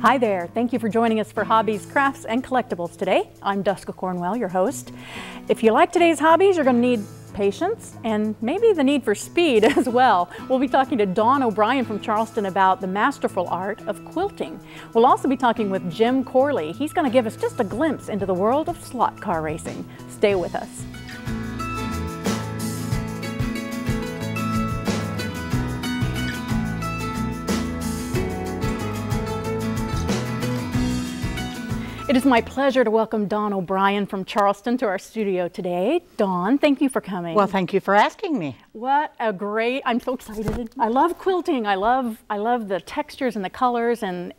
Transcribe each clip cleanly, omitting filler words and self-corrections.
Hi there, thank you for joining us for Hobbies, Crafts, and Collectibles today. I'm Duska Cornwell, your host. If you like today's hobbies, you're going to need patience and maybe the need for speed as well. We'll be talking to Dawn O'Brien from Charleston about the masterful art of quilting. We'll also be talking with Jim Corley. He's going to give us just a glimpse into the world of slot car racing. Stay with us. It is my pleasure to welcome Dawn O'Brien from Charleston to our studio today. Dawn, thank you for coming. Well, thank you for asking me. What a great, I'm so excited. I love quilting. I love the textures and the colors, and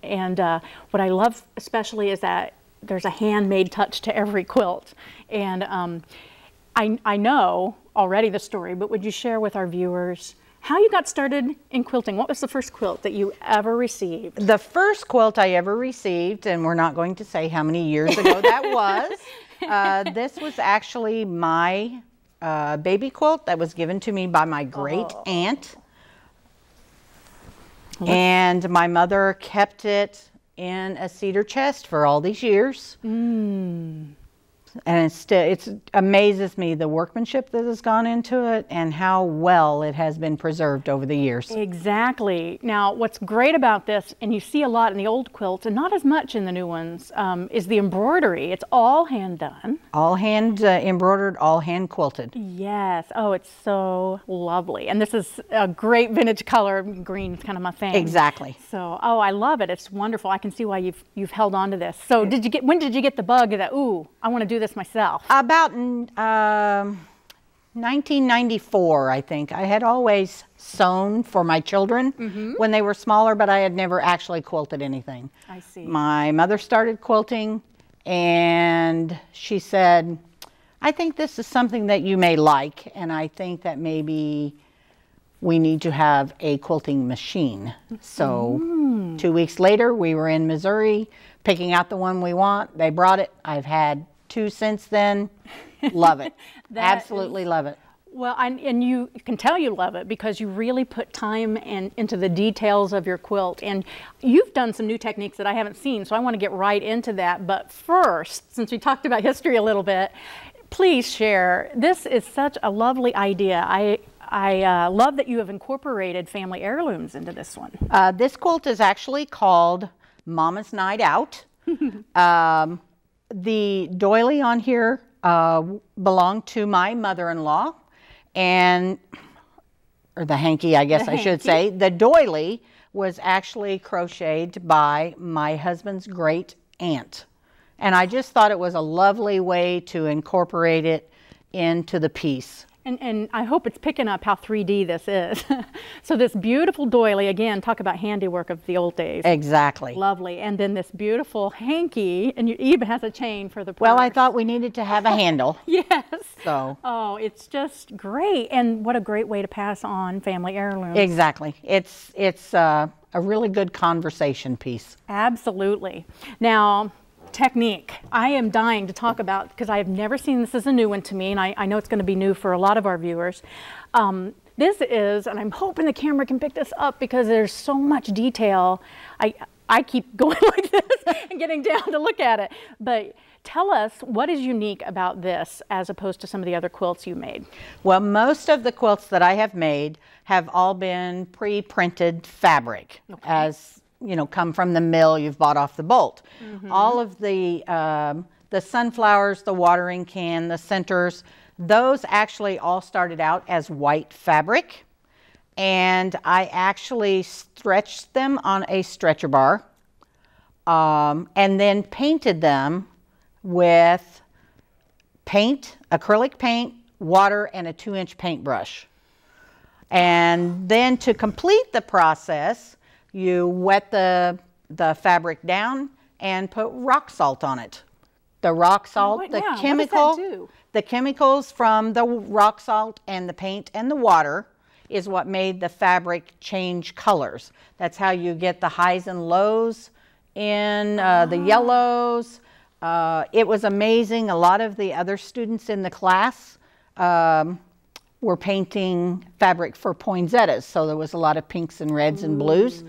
what I love especially is that there's a handmade touch to every quilt. And I know already the story, but would you share with our viewers how you got started in quilting? What was the first quilt that you ever received? The first quilt I ever received, and we're not going to say how many years ago that was, this was actually my baby quilt that was given to me by my great aunt. And my mother kept it in a cedar chest for all these years. And it amazes me the workmanship that has gone into it and how well it has been preserved over the years. Exactly. Now, what's great about this, and you see a lot in the old quilts and not as much in the new ones, is the embroidery. It's all hand done. All hand embroidered, all hand quilted. Yes. Oh, it's so lovely. And this is a great vintage color. Green is kind of my thing. Exactly. So, oh, I love it. It's wonderful. I can see why you've held on to this. So, when did you get the bug that, ooh, I want to do this myself? About 1994, I think. I had always sewn for my children when they were smaller, but I had never actually quilted anything. I see. My mother started quilting, and she said, I think this is something that you may like, and I think that maybe we need to have a quilting machine. So 2 weeks later, we were in Missouri picking out the one we want. They brought it. I've had 2 since then. Love it. Absolutely love it. Well, and you can tell you love it because you really put time into the details of your quilt. And you've done some new techniques that I haven't seen, so I want to get right into that. But first, since we talked about history a little bit, please share. This is such a lovely idea. I love that you have incorporated family heirlooms into this one. This quilt is actually called Mama's Night Out. The doily on here belonged to my mother-in-law, or the hanky, I guess I should say. The doily was actually crocheted by my husband's great aunt. And I just thought it was a lovely way to incorporate it into the piece. And I hope it's picking up how 3D this is. So this beautiful doily, again, talk about handiwork of the old days. Exactly. Lovely. And then this beautiful hanky, and it even has a chain for the purse. Well, I thought we needed to have a handle. Yes. So. Oh, it's just great. And what a great way to pass on family heirlooms. Exactly. It's a really good conversation piece. Absolutely. Now, technique. I am dying to talk about, because I have never seen this as a new one to me, and I know it's going to be new for a lot of our viewers. This is, and I'm hoping the camera can pick this up because there's so much detail. I keep going like this and getting down to look at it. But tell us, what is unique about this as opposed to some of the other quilts you made? Well, most of the quilts that I have made have all been pre-printed fabric, as you know, come from the mill you've bought off the bolt. All of the sunflowers, the watering can, the centers, those actually all started out as white fabric, and I actually stretched them on a stretcher bar and then painted them with paint, acrylic paint, water, and a 2-inch paintbrush. And then to complete the process, you wet the fabric down and put rock salt on it. The rock salt, the chemicals from the rock salt and the paint and the water is what made the fabric change colors. That's how you get the highs and lows in the yellows. It was amazing. A lot of the other students in the class were painting fabric for poinsettias, so there was a lot of pinks and reds and blues.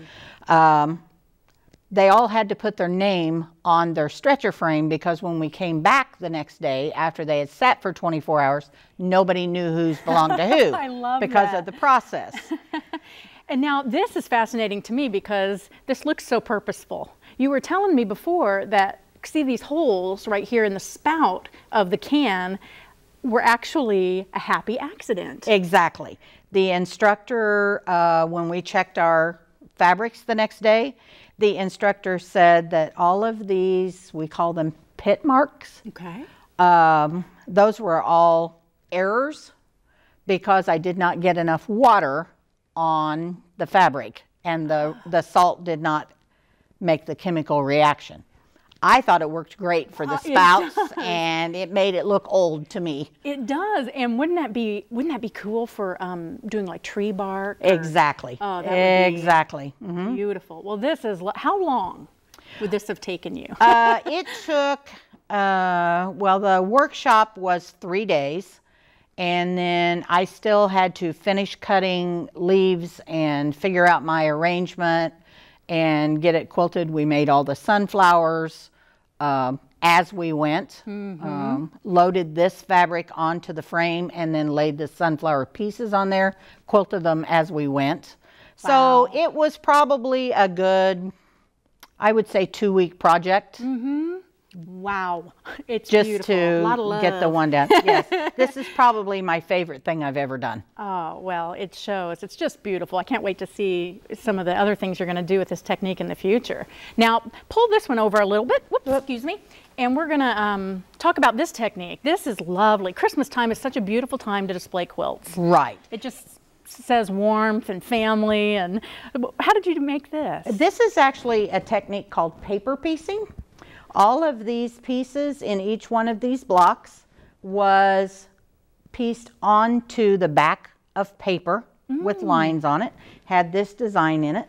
they all had to put their name on their stretcher frame, because when we came back the next day after they had sat for 24 hours, nobody knew whose belonged to who. I love because that. of the process. And now this is fascinating to me because this looks so purposeful. You were telling me before that, see these holes right here in the spout of the can were actually a happy accident. Exactly. The instructor, when we checked our fabrics the next day, the instructor said that all of these, we call them pit marks. Okay. Those were all errors because I did not get enough water on the fabric, and the salt did not make the chemical reaction. I thought it worked great for the spouts, and it made it look old to me. It does, and wouldn't that be cool for doing like tree bark? Exactly. Oh, that would be exactly. beautiful. Well, this is, how long would this have taken you? It took, well, the workshop was 3 days, and then I still had to finish cutting leaves and figure out my arrangement and get it quilted. We made all the sunflowers as we went, loaded this fabric onto the frame, and then laid the sunflower pieces on there, quilted them as we went. So it was probably a good, I would say, 2-week project. Wow, it's just beautiful. to A lot of love. get the one done. Yes, this is probably my favorite thing I've ever done. Oh, well, it shows. It's just beautiful. I can't wait to see some of the other things you're going to do with this technique in the future. Now, pull this one over a little bit. Whoops, excuse me. And we're going to talk about this technique. This is lovely. Christmas time is such a beautiful time to display quilts. Right. It just says warmth and family. And how did you make this? This is actually a technique called paper piecing. All of these pieces in each one of these blocks was pieced onto the back of paper with lines on it, had this design in it,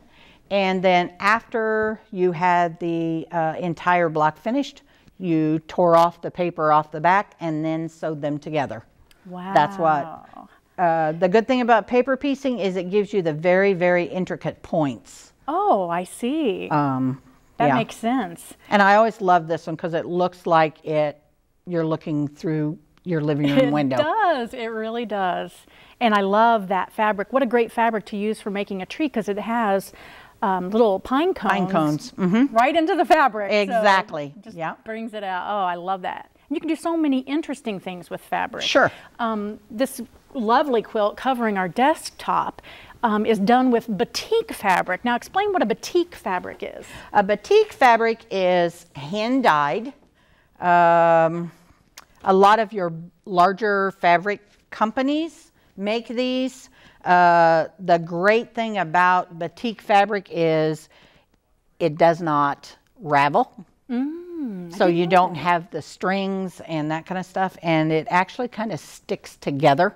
and then after you had the entire block finished, you tore off the paper off the back and then sewed them together. Wow. That's what, the good thing about paper piecing is it gives you the very, very intricate points. Oh, I see. That makes sense. And I always love this one because it looks like you're looking through your living room window. It does. It really does. And I love that fabric. What a great fabric to use for making a tree, because it has little pine cones, right into the fabric. Exactly. So it just brings it out. Oh, I love that. You can do so many interesting things with fabric. Sure. This lovely quilt covering our desktop is done with batik fabric. Now explain what a batik fabric is. A batik fabric is hand dyed. A lot of your larger fabric companies make these. The great thing about batik fabric is it does not ravel. So you don't have the strings and that kind of stuff, and it actually kind of sticks together.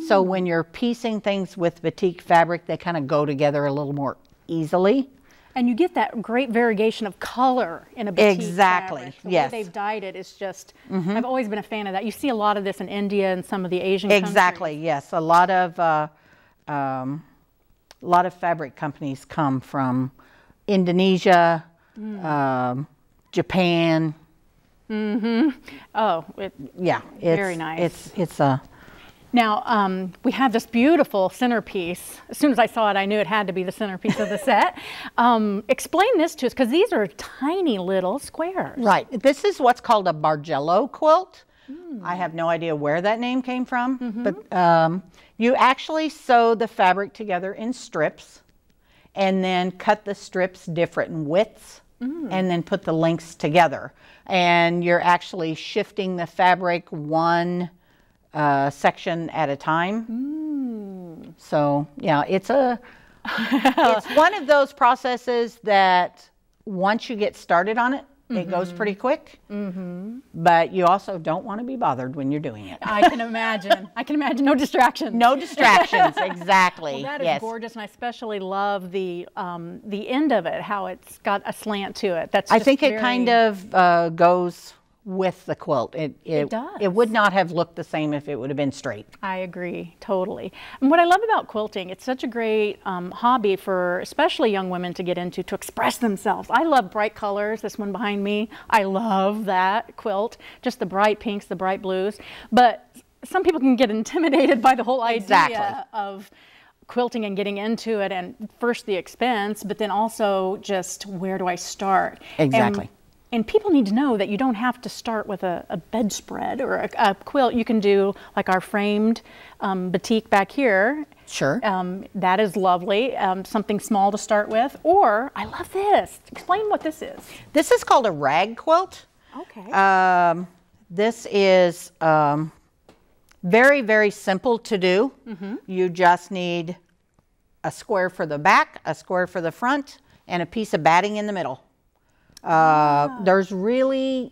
So when you're piecing things with batik fabric, they kind of go together a little more easily. And you get that great variegation of color in a batik fabric. The way they've dyed it is just, I've always been a fan of that. You see a lot of this in India and some of the Asian countries. Exactly, yes. A lot of fabric companies come from Indonesia, Japan. Oh, yeah, very nice. It's a. Now, we have this beautiful centerpiece. As soon as I saw it, I knew it had to be the centerpiece of the set. Explain this to us, because these are tiny little squares. Right. This is what's called a Bargello quilt. I have no idea where that name came from, but you actually sew the fabric together in strips and then cut the strips different in widths and then put the lengths together. And you're actually shifting the fabric one section at a time. So yeah, it's one of those processes that once you get started on it, it goes pretty quick. But you also don't want to be bothered when you're doing it. I can imagine. I can imagine. No distractions. No distractions. Exactly. Well, that is gorgeous, and I especially love the end of it, how it's got a slant to it. That's I think it kind of goes with the quilt. It does. It would not have looked the same if it would have been straight. I agree, totally. And what I love about quilting, it's such a great hobby for especially young women to get into, to express themselves. I love bright colors. This one behind me, I love that quilt. Just the bright pinks, the bright blues. But some people can get intimidated by the whole idea of quilting and getting into it, and first the expense, but then also just where do I start? Exactly. And people need to know that you don't have to start with a bedspread or a quilt. You can do like our framed batik back here. Sure. That is lovely. Something small to start with. Or, I love this. Explain what this is. This is called a rag quilt. Okay. This is very, very simple to do. You just need a square for the back, a square for the front, and a piece of batting in the middle. There's really,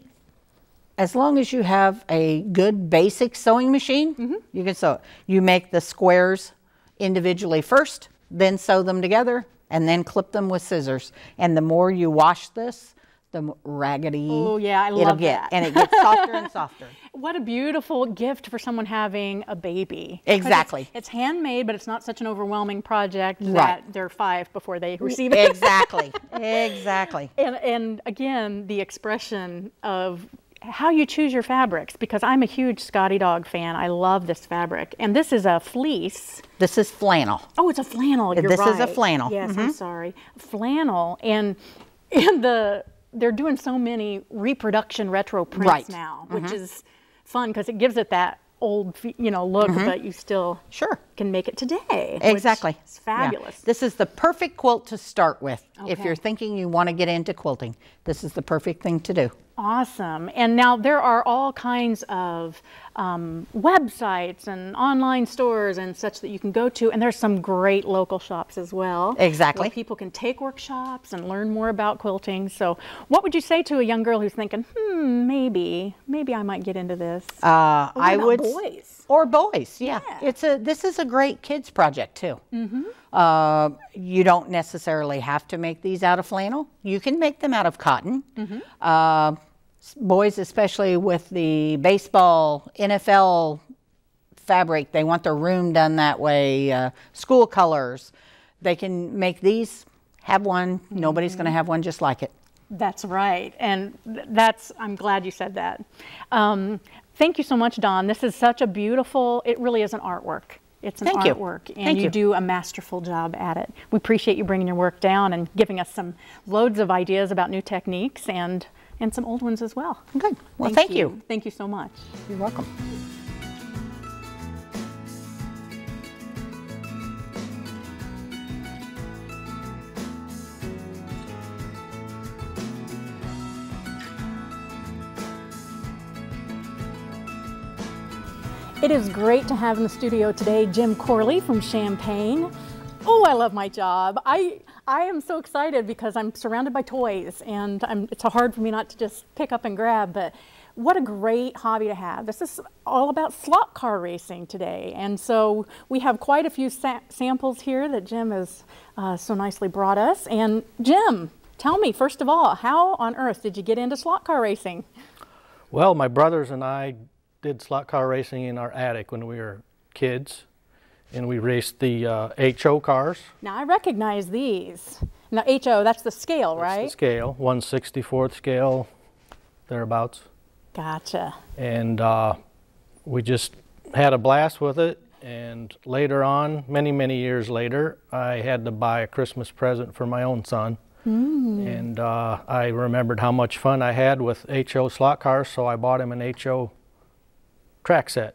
as long as you have a good basic sewing machine, you can sew it. You make the squares individually first, then sew them together, and then clip them with scissors. And the more you wash this, the raggedy it'll get. That. And it gets softer and softer. What a beautiful gift for someone having a baby. Exactly. It's handmade, but it's not such an overwhelming project that they're 5 before they receive it. Exactly. Exactly. And again, the expression of how you choose your fabrics, because I'm a huge Scotty Dog fan. I love this fabric. And this is a fleece. This is flannel. Oh, it's a flannel. You're right. This is a flannel. Yes, I'm sorry. Flannel. And they're doing so many reproduction retro prints now, which is fun because it gives it that old, look, but you still can make it today. Exactly. It's fabulous. Yeah. This is the perfect quilt to start with. If you're thinking you want to get into quilting, this is the perfect thing to do. Awesome. And now there are all kinds of websites and online stores and such that you can go to, and there's some great local shops as well. Exactly. Where people can take workshops and learn more about quilting. So what would you say to a young girl who's thinking, maybe I might get into this? I would. Boys? Or boys, yeah. This is a great kids project too. You don't necessarily have to make these out of flannel. You can make them out of cotton. Boys, especially with the baseball, NFL fabric, they want their room done that way. School colors, they can make these, have one. Nobody's going to have one just like it. That's right. And I'm glad you said that. Thank you so much, Dawn. This is such a beautiful, it really is an artwork. It's an artwork, and you do a masterful job at it. We appreciate you bringing your work down and giving us some loads of ideas about new techniques and some old ones as well. Good. Well, thank you. Thank you so much. You're welcome. It is great to have in the studio today Jim Corley from Champaign. Oh, I love my job. I am so excited because I'm surrounded by toys, and it's hard for me not to just pick up and grab, but what a great hobby to have. This is all about slot car racing today, and so we have quite a few samples here that Jim has so nicely brought us. And Jim, tell me, first of all, how on earth did you get into slot car racing? Well, my brothers and I did slot car racing in our attic when we were kids, and we raced the HO cars. Now I recognize these. Now HO, that's the scale, right? That's the scale, 1/64 scale, thereabouts. Gotcha. And we just had a blast with it, and later on, many, many years later, I had to buy a Christmas present for my own son. And I remembered how much fun I had with HO slot cars, so I bought him an HO track set.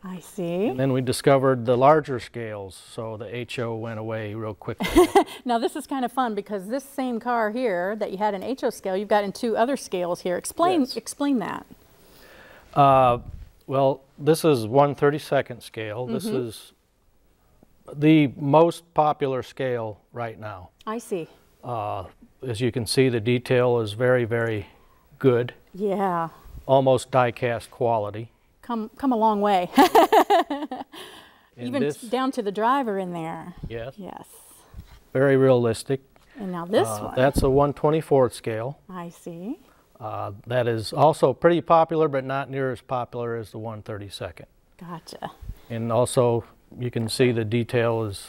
I see. And then we discovered the larger scales, so the HO went away real quickly. Now this is kind of fun because this same car here that you had in HO scale, you've got in 2 other scales here. Explain that. Well, this is 1/32 scale. This is the most popular scale right now. I see. As you can see, the detail is very, very good. Yeah. Almost die-cast quality. Come a long way. Even down to the driver in there. Yes. Yes. Very realistic. And now this one. That's a 1/24 scale. I see. That is also pretty popular, but not near as popular as the 132nd. Gotcha. And also, you can see the detail is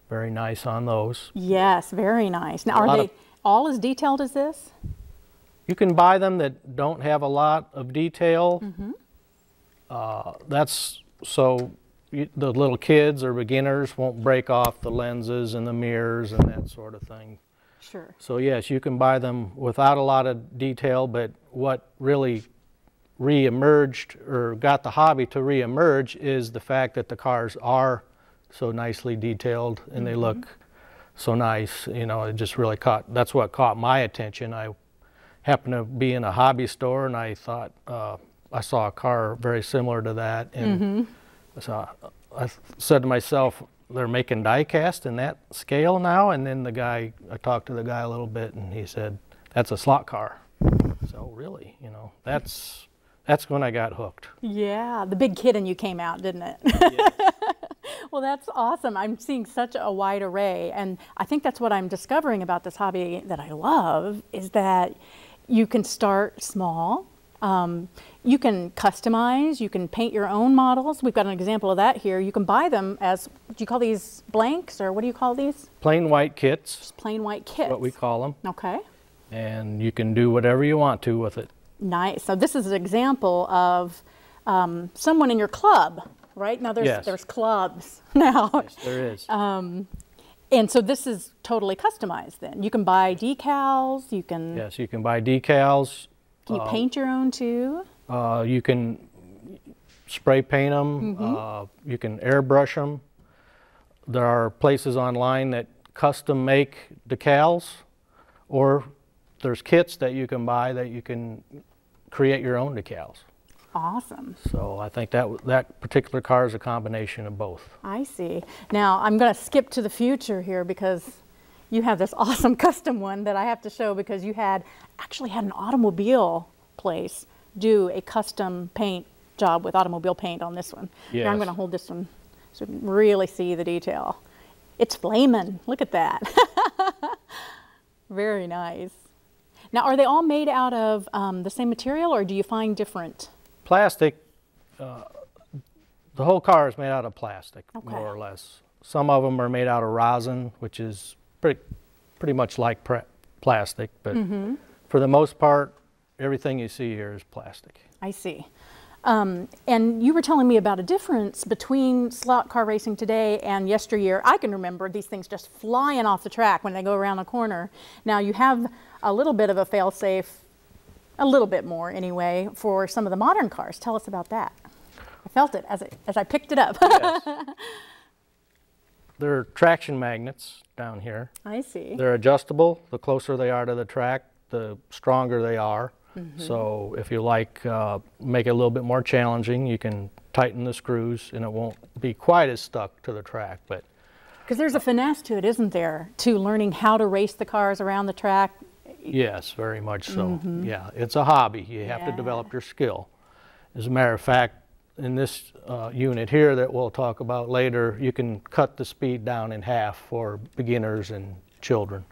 very nice on those. Yes, very nice. Now, are they all as detailed as this? You can buy them that don't have a lot of detail. That's so the little kids or beginners won't break off the lenses and the mirrors and that sort of thing. Sure. So yes, you can buy them without a lot of detail, but what really re-emerged or got the hobby to re-emerge is the fact that the cars are so nicely detailed and they look so nice. You know, it just really that's what caught my attention. I happened to be in a hobby store and I thought, I saw a car very similar to that, and so I said to myself, they're making die cast in that scale now. And then I talked to the guy a little bit and he said, that's a slot car. So really, you know, that's when I got hooked. Yeah, the big kid in you came out, didn't it? Yes. Well, that's awesome. I'm seeing such a wide array, and I think that's what I'm discovering about this hobby that I love, is that you can start small. You can customize, you can paint your own models. We've got an example of that here. You can buy them as, do you call these blanks, or what do you call these? Plain white kits. Just plain white kits. What we call them. Okay. And you can do whatever you want to with it. Nice. So this is an example of someone in your club, right? Now there's clubs now. Yes, there is. And so this is totally customized then. You can buy decals, you can... Yes, you can buy decals. Can you paint your own too? You can spray paint them. You can airbrush them. There are places online that custom make decals, or there's kits that you can buy that you can create your own decals. Awesome. So I think that particular car is a combination of both. I see. Now I'm going to skip to the future here because you have this awesome custom one that I have to show, because you actually had an automobile place do a custom paint job with automobile paint on this one. Yes. Here, I'm going to hold this one so you can really see the detail. It's flaming. Look at that. Very nice. Now, are they all made out of the same material, or do you find different? Plastic, the whole car is made out of plastic, more or less. Some of them are made out of rosin, which is pretty much like plastic, but for the most part, everything you see here is plastic. I see. And you were telling me about a difference between slot car racing today and yesteryear. I can remember these things just flying off the track when they go around the corner. Now you have a little bit of a fail-safe, a little bit more anyway, for some of the modern cars. Tell us about that. I felt it as I picked it up. Yes. There are traction magnets down here. I see. They're adjustable. The closer they are to the track, the stronger they are. So if you make it a little bit more challenging, you can tighten the screws and it won't be quite as stuck to the track. But because there's a finesse to it, isn't there, to learning how to race the cars around the track? Yes, very much so. Yeah, it's a hobby. You have to develop your skill. As a matter of fact, in this unit here that we'll talk about later, you can cut the speed down in half for beginners and children.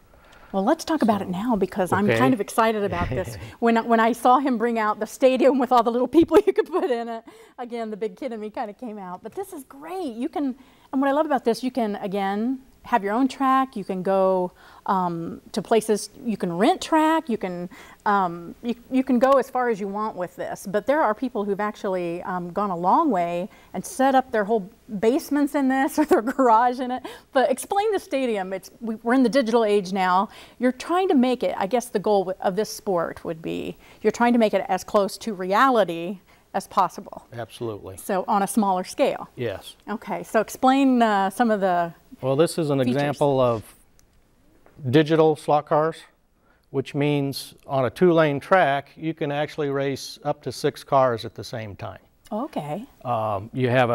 Well, let's talk about it now, because I'm kind of excited about this. When I saw him bring out the stadium with all the little people you could put in it, again, the big kid in me kind of came out. But this is great. You can, and what I love about this, you can, again, have your own track. You can go to places, you can rent track, you can go as far as you want with this. But there are people who've actually gone a long way and set up their whole basements in this, or their garage in it. But explain the stadium. We're in the digital age now. You're trying to make it, I guess the goal of this sport would be, you're trying to make it as close to reality as possible. Absolutely. So on a smaller scale. Yes. Okay, so explain some of the Well, this is an example of digital slot cars, which means on a 2-lane track, you can actually race up to 6 cars at the same time. Okay. You have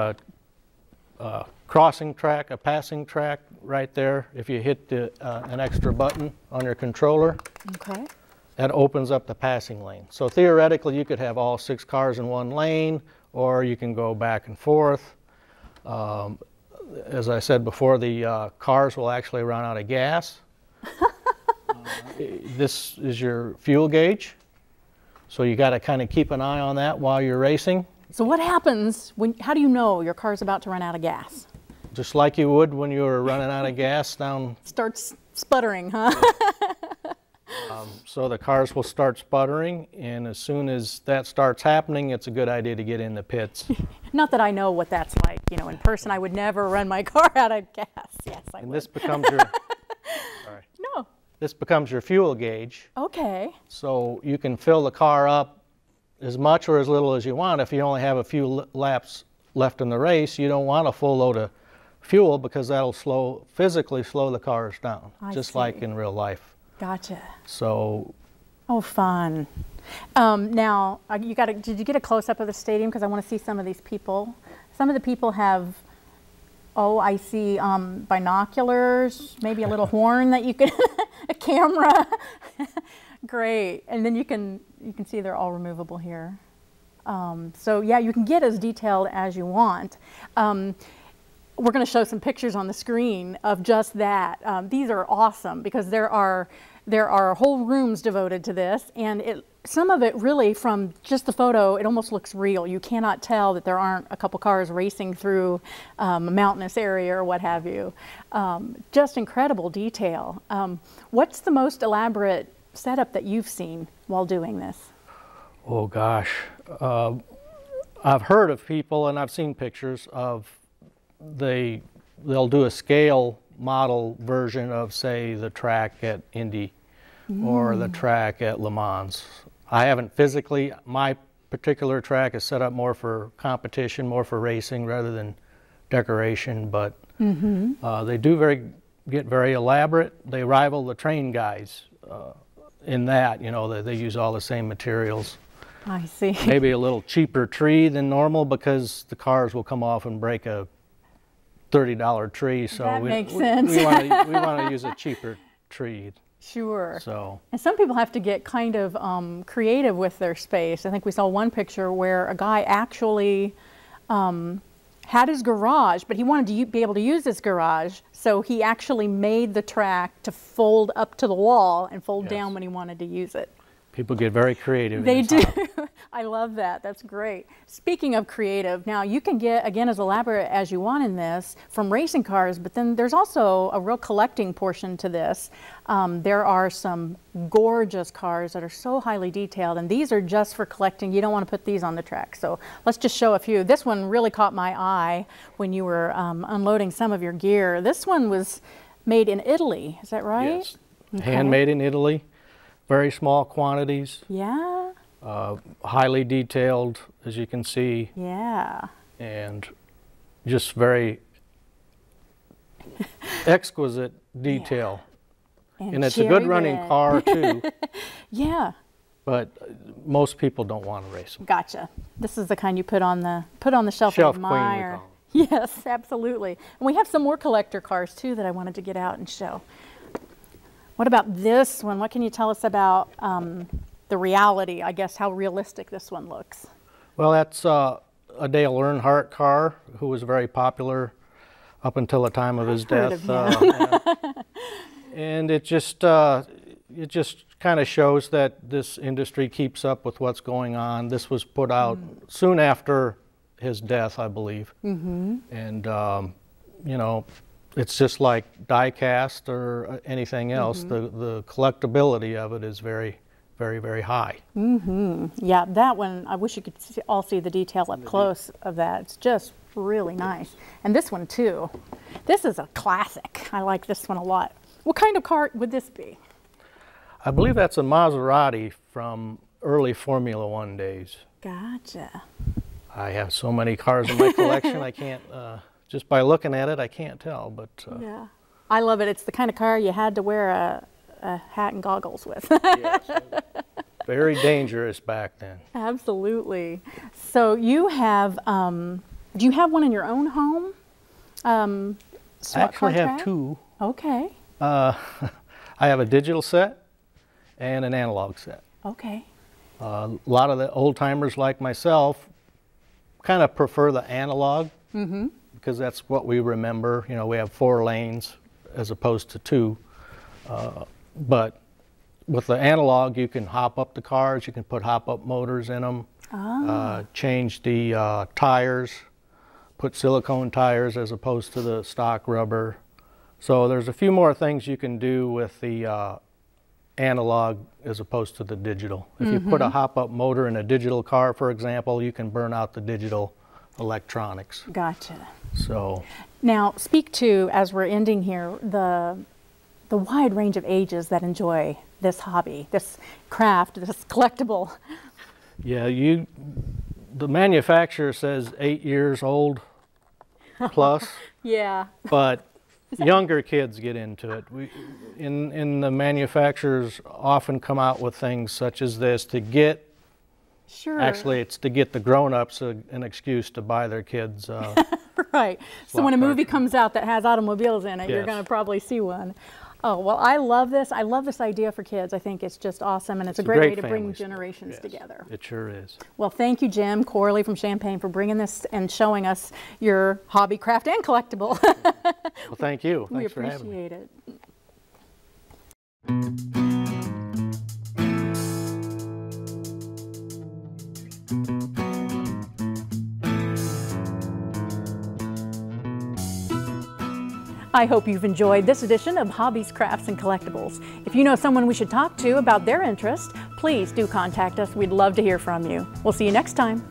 a crossing track, a passing track right there. If you hit an extra button on your controller, Okay. that opens up the passing lane. So theoretically, you could have all 6 cars in one lane, or you can go back and forth. As I said before, the cars will actually run out of gas. This is your fuel gauge. So you got to kind of keep an eye on that while you're racing. So what happens when, how do you know your car's about to run out of gas? Just like you would when you were running out of gas down. Starts sputtering, huh? So the cars will start sputtering, and as soon as that starts happening, it's a good idea to get in the pits. Not that I know what that's like. You know, in person, I would never run my car out of gas. Yes, I And would. this becomes your sorry. No. This becomes your fuel gauge. Okay. So you can fill the car up as much or as little as you want. If you only have a few laps left in the race, you don't want a full load of fuel because that'll physically slow the cars down, just like in real life. Gotcha. So. Oh, fun. Now, did you get a close-up of the stadium? Because I want to see some of these people. Some of the people have, oh, I see binoculars, maybe a little horn that you can, a camera. Great. And then you can see they're all removable here. So yeah, you can get as detailed as you want. We're going to show some pictures on the screen of just that. These are awesome because there are whole rooms devoted to this, and some of it really, from just the photo, it almost looks real. You cannot tell that there aren't a couple cars racing through a mountainous area or what have you. Just incredible detail. What's the most elaborate setup that you've seen while doing this? Oh gosh, I've heard of people, and I've seen pictures of they'll do a scale model version of, say, the track at Indy or the track at Le Mans. I haven't physically, my particular track is set up more for competition, more for racing rather than decoration, but they do get very elaborate. They rival the train guys in that, you know, they use all the same materials. I see. Maybe a little cheaper tree than normal because the cars will come off and break a $30 tree, so that makes sense. we want to use a cheaper tree. Sure. So. And some people have to get kind of creative with their space. I think we saw one picture where a guy actually had his garage, but he wanted to be able to use his garage, so he actually made the track to fold up to the wall and fold down when he wanted to use it. People get very creative. They do. I love that. That's great. Speaking of creative, now you can get, again, as elaborate as you want in this from racing cars, but then there's also a real collecting portion to this. There are some gorgeous cars that are so highly detailed, and these are just for collecting. You don't want to put these on the track. So let's just show a few. This one really caught my eye when you were unloading some of your gear. This one was made in Italy. Is that right? Yes. Okay. Handmade in Italy. Very small quantities. Yeah. Highly detailed, as you can see. Yeah. And just very exquisite detail. Yeah. And it's a good running car too. Yeah. But most people don't want to race them. Gotcha. This is the kind you put on the shelf, Shelf and queen, we admire. call them. Yes, absolutely. And we have some more collector cars too that I wanted to get out and show. What about this one? What can you tell us about the reality, I guess, how realistic this one looks? Well, that's a Dale Earnhardt car who was very popular up until the time of his death. And it just kind of shows that this industry keeps up with what's going on. This was put out soon after his death, I believe. And, you know, it's just like die cast or anything else. The collectability of it is very, very, very high. Yeah, that one, I wish you could all see the detail up close of that. It's just really nice. And this one too. This is a classic. I like this one a lot. What kind of car would this be? I believe that's a Maserati from early Formula One days. Gotcha. I have so many cars in my collection, I can't, just by looking at it, I can't tell. But yeah, I love it. It's the kind of car you had to wear a hat and goggles with. Yes, very dangerous back then. Absolutely. So you have, do you have one in your own home? I actually have two. Okay. I have a digital set and an analog set. Okay. A lot of the old timers like myself kind of prefer the analog because that's what we remember. You know, we have 4 lanes as opposed to 2. But with the analog, you can hop up the cars, you can put hop-up motors in them, change the tires, put silicone tires as opposed to the stock rubber. So there's a few more things you can do with the analog as opposed to the digital. If you put a hop-up motor in a digital car, for example, you can burn out the digital electronics. Gotcha. So now speak to, as we're ending here, the wide range of ages that enjoy this hobby, this craft, this collectible. Yeah, the manufacturer says 8 years old plus. Yeah. But younger kids get into it. In the manufacturers often come out with things such as this to get, actually it's to get the grown-ups an excuse to buy their kids. Right. So when a movie comes out that has automobiles in it, you're going to probably see one. Oh, well, I love this. I love this idea for kids. I think it's just awesome, and it's a great way to bring generations together. It sure is. Well, thank you, Jim Corley from Champaign, for bringing this and showing us your hobby, craft, and collectible. Well, thank you. Thanks for having me. We appreciate it. I hope you've enjoyed this edition of Hobbies, Crafts, and Collectibles. If you know someone we should talk to about their interest, please do contact us. We'd love to hear from you. We'll see you next time.